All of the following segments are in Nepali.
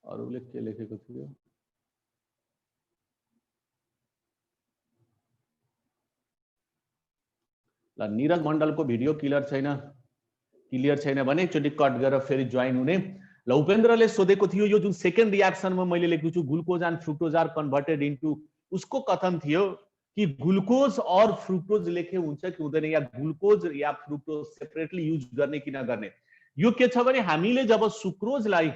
अरूले के लेखेको थियो? ल नीरज मण्डलको भिडियो क्लियर छैन भने एकचोटि कट गरेर फेरि जोइन हुने। ल उपेन्द्रले सोधेको थियो यो जुन सेकेन्ड रियाक्सनमा मैले लेखेको छु glucose and fructose are converted into, उसको कथन थियो कि ग्लुकोज और फ्रुक्टोज लेखे हुन्छ कि हुँदैन, या ग्लुकोज या फ्रुक्टोज सेपरेटली युज गर्ने कि नगर्ने। यो के छ भने हामीले जब सुक्रोजलाई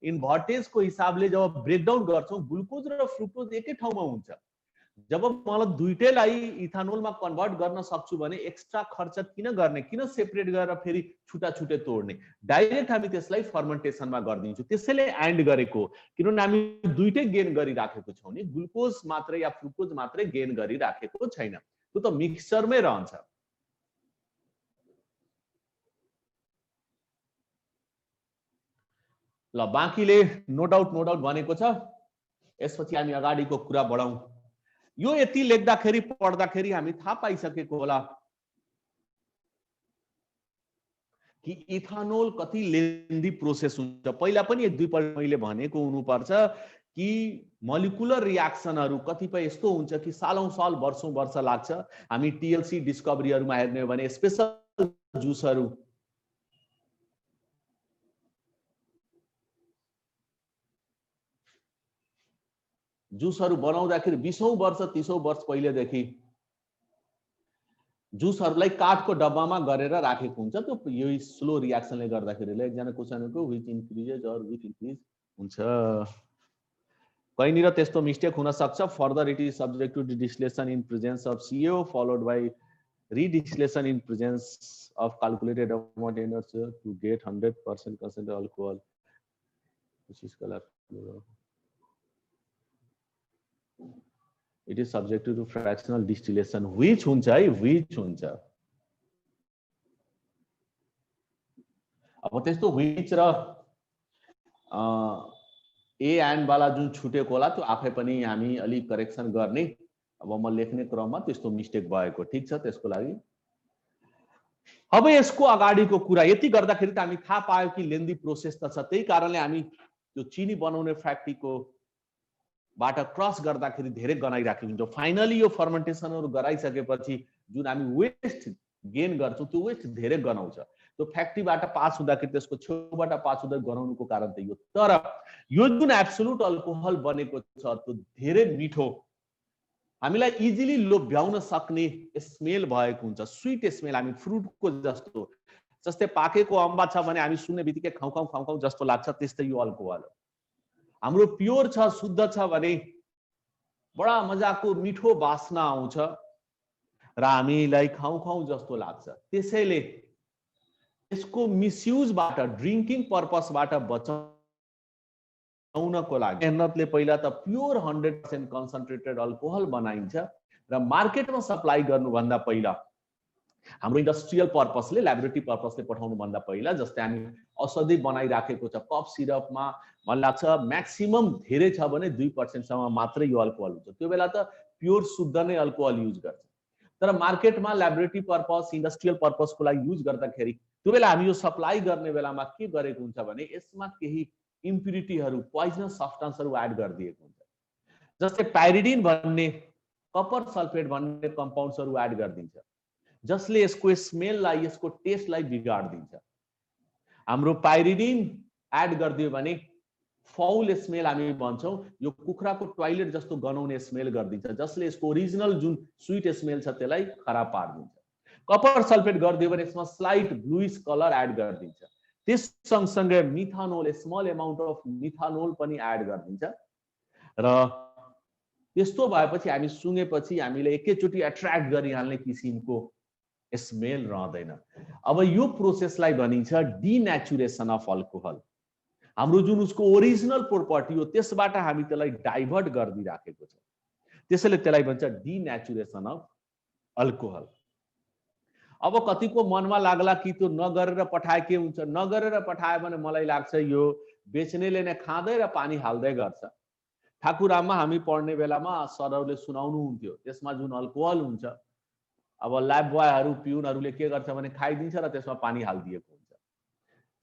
इन्भर्टेजको हिसाबले जब ब्रेकडाउन गर्छौं ग्लुकोज र फ्रुक्टोज एकै ठाउँमा हुन्छ। जब मलाई दुईटैलाई इथानोलमा कन्भर्ट गर्न सक्छु भने एक्स्ट्रा खर्च किन गर्ने, किन सेपरेट गरेर फेरि छुटा छुटे तोड्ने, डाइरेक्ट हामी त्यसलाई फर्मेन्टेसनमा गरिदिन्छौँ। त्यसैले एन्ड गरेको, किनभने हामी दुईटै गेन गरिराखेको छौँ नि, ग्लुकोज मात्रै या फ्रुक्टोज मात्रै गेन गरिराखेको छैन, त्यो त मिक्सचरमै रहन्छ। ल बाँकीले नो डाउट भनेको छ। यसपछि हामी अगाडिको कुरा बढाउँ। यो यति लेख्दाखेरि पढ्दाखेरि हामी थाहा पाइसकेको होला कि इथानोल कति लेन्दी प्रोसेस हुन्छ। पहिला पनि एक दुई पल्ट मैले भनेको हुनुपर्छ कि मोलिकुलर रियाक्सनहरू कतिपय यस्तो हुन्छ कि सालौं साल वर्षौं वर्ष लाग्छ। हामी टीएलसी डिस्कभरीहरूमा हेर्ने हो भने स्पेशल जुसहरू बनाउँदाखेरि 20औं वर्ष 30औं वर्ष पहिलेदेखि जुसहरूलाई काठको डब्बामा गरेर राखेको हुन्छ। त्यो यो स्लो रियाक्सनले गर्दाखेरि एकजना क्वेशनको which increases or which increase हुन्छ। कहीँनिर त्यस्तो मिस्टेक हुन सक्छ। Further it is subject to distillation in presence of CO followed by redistillation in presence of calculated amount energy to get 100% concentrated alcohol. It is subjected to fractional distillation. Which हुन्छ है, which हुन्छ। अब त्यस्तो which र ए एन्ड वाला जुन छुटेको होला त्यो आफै पनि हामी अलि करेक्सन गर्ने। अब म लेख्ने क्रममा त्यस्तो मिस्टेक भएको, ठीक छ, त्यसको लागि। अब यसको अगाडिको कुरा यति गर्दाखेरि त हामी थाहा पायो कि लेन्दी प्रोसेस त छ। त्यही कारणले हामी त्यो चिनी बनाउने फ्याक्ट्रीको बाट क्रस गर्दाखेरि धेरै गनाइराखेको हुन्छ। फाइनली यो फर्मेन्टेसनहरू गराइसकेपछि जुन हामी वेस्ट गेन गर्छौं त्यो वेस्ट धेरै गनाउँछ। त्यो फ्याक्ट्रीबाट पास हुँदाखेरि त्यसको छेउबाट पास हुँदै गनाउनुको कारण त यो। तर यो जुन एब्सोल्युट अल्कोहल बनेको छ त्यो धेरै मिठो, हामीलाई इजिली लोभ्याउन सक्ने स्मेल भएको हुन्छ। स्वीट स्मेल, हामी फ्रुटको जस्तो, जस्तै पाकेको अम्बा छ भने हामी सुन्ने बित्तिकै खाउँ खाउँ खाउँ खाउँ जस्तो लाग्छ, त्यस्तै यो अल्कोहल हो। हाम्रो प्योर छ, शुद्ध छ भने बडा मजाको मिठो वासना आउँछ र हामीलाई खाउँ खाउँ जस्तो लाग्छ। त्यसैले यसको मिसयुजबाट, ड्रिंकिङ पर्पसबाट बचाउनको लागि मेहनतले पहिला त प्योर 100% कन्सन्ट्रेटेड अल्कोहल बनाइन्छ र मार्केटमा सप्लाई गर्नुभन्दा पहिला हाम्रो इन्डस्ट्रियल पर्पसले, ल्याबोरेटरी पर्पसले पठाउनु भन्दा पहिला, जस्तै हामी औषधि बनाइराखेको छ कफ सिरपमा, मलाई लाग्छ म्याक्सिमम धेरै छ भने 2% सम्म मात्रै यो अल्कोहल हुन्छ। त्यो बेला त प्योर शुद्ध नै अल्कोहल युज गर्छ। तर मार्केटमा ल्याबोरेटरी पर्पस, इन्डस्ट्रियल पर्पसको लागि युज गर्दाखेरि त्यो बेला हामी यो सप्लाई गर्ने बेलामा के गरेको हुन्छ भने यसमा केही इम्प्युरिटीहरू, पोइजनस सब्स्टेन्सहरू एड गरिदिएको हुन्छ। जस्तै पाइरिडिन भन्ने, कपर सल्फेट भन्ने कम्पाउन्ड्सहरू एड गरिदिन्छ, जसले यसको स्मेललाई, यसको टेस्टलाई बिगाडिदिन्छ। हाम्रो पाइरिडिन एड गरिदियो भने फाउल स्मेल हामी भन्छौं, यो कुखुराको टोयलेट जस्तो गनाउने स्मेल गरिदिन्छ, जसले यसको ओरिजिनल जुन स्वीट स्मेल छ त्यसलाई खराब पार्दिन्छ। कपर सल्फेट गरिदियो भने यसमा स्लाइट ब्लुइश कलर एड गरिदिन्छ। त्यस सँगसँगै methanol, small amount of methanol पनि एड गरिदिन्छ र त्यस्तो भएपछि हामी सुँगेपछि हामीले एकैचोटि एट्र्याक्ट गरिहाल्ने किसिमको स्मेल रहँदैन। अब यो प्रोसेसलाई भनिन्छ डिनेचुरेसन अफ अल्कोहल। हाम्रो जुन उसको ओरिजिनल प्रोपर्टी हो त्यसबाट हामी त्यसलाई डाइभर्ट गरिदिराखेको छ, त्यसैले त्यसलाई भन्छ डिनेचुरेसन अफ अल्कोहल। अब कतिको मनमा लाग्ला कि त्यो नगरेर पठाए के हुन्छ, नगरेर पठायो भने मलाई लाग्छ यो बेच्नेले नै खाँदै र पानी हाल्दै गर्छ। ठाकुराममा हामी पढ्ने बेलामा सरहरूले सुनाउनु हुन्थ्यो, त्यसमा जुन अल्कोहल हुन्छ अब ल्याब बोयहरू, पिउनहरूले के गर्छ भने खाइदिन्छ र त्यसमा पानी हालिदिएको हुन्छ।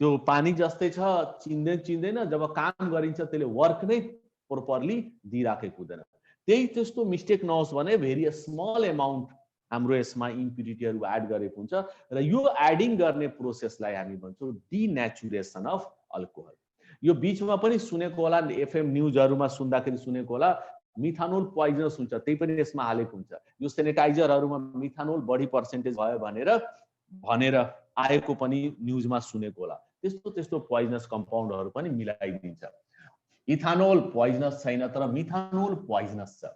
त्यो पानी जस्तै छ, चिन्दै चिन्दैन, जब काम गरिन्छ त्यसले वर्क नै प्रोपरली दिइराखेको हुँदैन। त्यही त्यस्तो मिस्टेक नहोस् भने भेरी स्मल एमाउन्ट हाम्रो यसमा इम्प्युरिटीहरू एड गरेको हुन्छ र यो एडिङ गर्ने प्रोसेसलाई हामी भन्छौँ डिनेचुरेसन अफ अल्कोहल। यो बीचमा पनि सुनेको होला, एफएम न्युजहरुमा सुन्दाखेरि सुनेको होला, मिथानोल पोइजनस हुन्छ, त्यही पनि यसमा हालेको हुन्छ। यो सेनिटाइजरहरुमा मिथानोल बढी पर्सेन्टेज भयो भनेर आएको पनि न्युजमा सुनेको होला। त्यस्तो त्यस्तो पोइजनस कम्पाउन्डहरु पनि मिलाइदिन्छ। इथानोल पोइजनस छैन तर मिथानोल पोइजनस छ।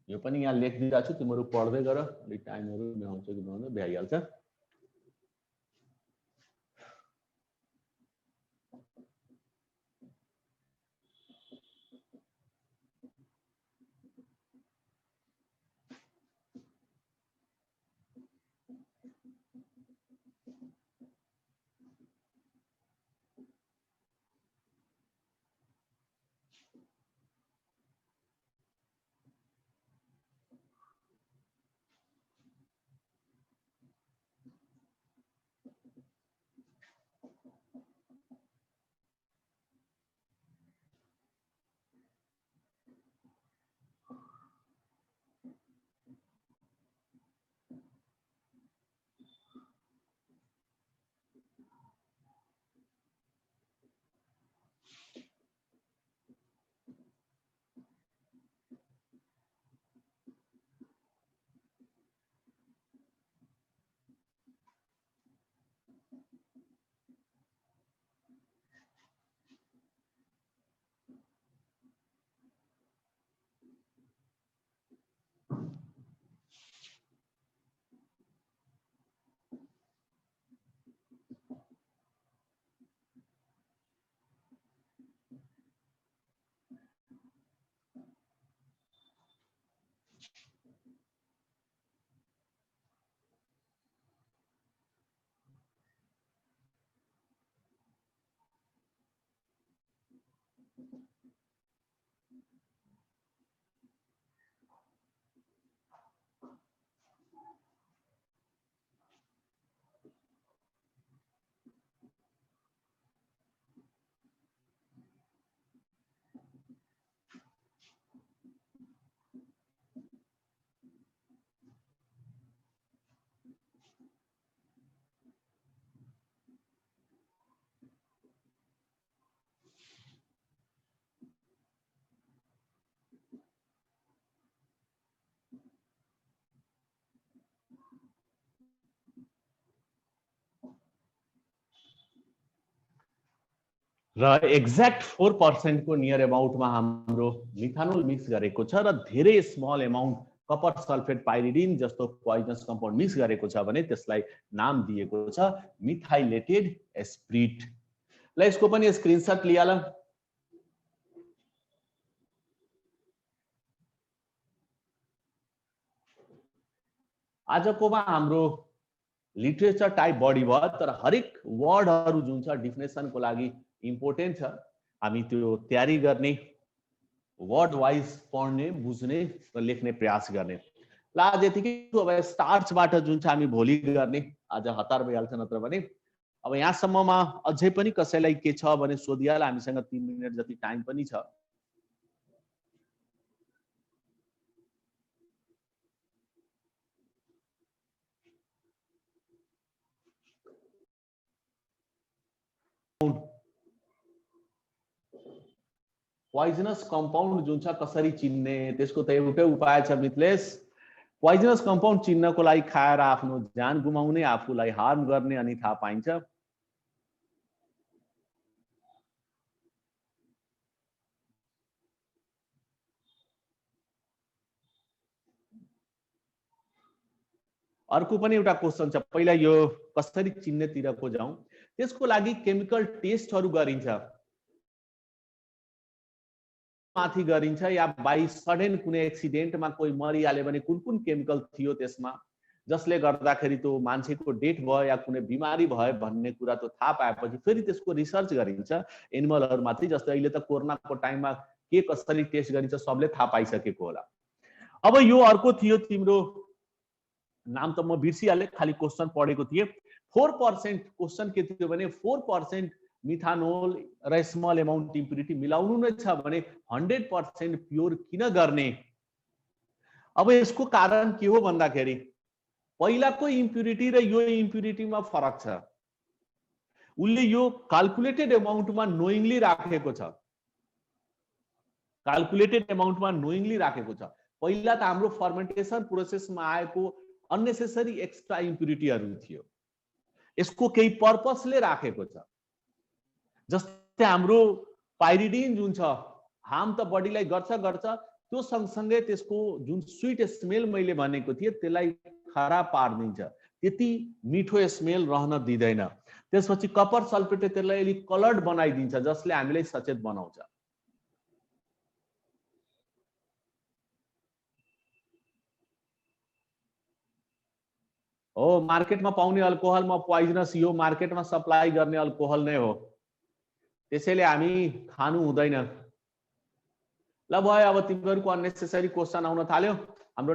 यो पनि यहाँ लेखिदिएको छु, तिमीहरु पढ्दै गर, अलि टाइमहरु भ्याउँछ कि भ्याउँदैन भ्याइहाल्छ। र एक्ज्याक्ट 4% को नियर अबाउटमा हाम्रो मिथानोल मिक्स गरेको छ र धेरै small amount copper sulphate pyridine जस्तो पोइजनस कम्पाउन्ड मिक्स गरेको छ भने त्यसलाई नाम दिएको छ मिथाइलेटेड एस्प्रिट। ल यसको पनि स्क्रिनशट लियाला। आजकोमा हाम्रो लिटरेचर टाइप बढी भयो तर हरेक वर्डहरु जुन छ डिफिनेसनको लागि इम्पोर्टेन्ट छ, हामी त्यो तयारी गर्ने, वर्ड वाइज पढ्ने, बुझ्ने र लेख्ने प्रयास गर्ने। ल आज यतिकै, अब स्टार्चबाट जुन छ हामी भोलि गर्ने, आज हतार भइहाल्छ नत्र भने। अब यहाँसम्ममा अझै पनि कसैलाई के छ भने सोधिहाल, हामीसँग 3 मिनेट जति टाइम पनि छ। पोइजनस कम्पाउन्ड जुन छ कसरी चिन्ने, त्यसको त एउटै उपाय छ मिथलेश। पोइजनस कम्पाउन्ड चिन्नको लागि खाएर आफ्नो जान गुमाउने, आफूलाई हार्म गर्ने अनि थाहा पाइन्छ। अर्को पनि एउटा क्वेशन छ, पहिला यो कसरी चिन्नेतिरको जाउँ। त्यसको लागि केमिकल टेस्टहरु गरिन्छ, माथि गरिन्छ या बाइ सडन कुनै एक्सिडेन्टमा कोही मरिहाल्यो भने कुन कुन केमिकल थियो त्यसमा, जसले गर्दाखेरि त्यो मान्छेको डेथ भयो या कुनै बिमारी भयो भन्ने कुरा त थाहा पाएपछि फेरि त्यसको रिसर्च गरिन्छ एनिमलहरुमाथि। जस्तै अहिले त कोरोनाको टाइममा के कसरी टेस्ट गरिन्छ सबले थाहा पाइसकेको होला। अब यो अर्को थियो तिम्रो नाम त म बिर्सिहालेँ, खाली क्वेसन पढेको थिएँ। 4% क्वेसन के थियो भने 4% मिथानोल र स्मल एमाउन्ट इम्प्युरिटी मिलाउनु नै छ भने 100% प्योर किन गर्ने? अब यसको कारण के हो भन्दाखेरि पहिलाको इम्प्युरिटी र यो इम्प्युरिटीमा फरक छ। उसले यो क्याल्कुलेटेड एमाउन्टमा नोइङली राखेको छ, क्याल्कुलेटेड एमाउन्टमा नोइङली राखेको छ। पहिला त हाम्रो फर्मेन्टेसन प्रोसेसमा आएको अननेसेसरी एक्स्ट्रा इम्प्युरिटीहरू थियो, यसको केही पर्पसले राखेको छ। जस्तै हाम्रो पाइरिडिन जुन छ, हार्म त बडीलाई गर्छ, त्यो सँगसँगै त्यसको जुन स्वीट स्मेल मैले भनेको थिएँ त्यसलाई खराब पार्दिन्छ, त्यति मिठो स्मेल रहन दिँदैन। त्यसपछि कपर सल्फेटले त्यसलाई अलि कलर्ड बनाइदिन्छ, जसले हामीलाई सचेत बनाउँछ। हो, मार्केटमा पाउने अल्कोहलमा पोइजनस यो मार्केटमा सप्लाई गर्ने अल्कोहल नै हो, त्यसैले हामी खानु हुँदैन। ल भयो, अब तिमीहरूको अननेसेसरी क्वेसन आउन थाल्यो। हाम्रो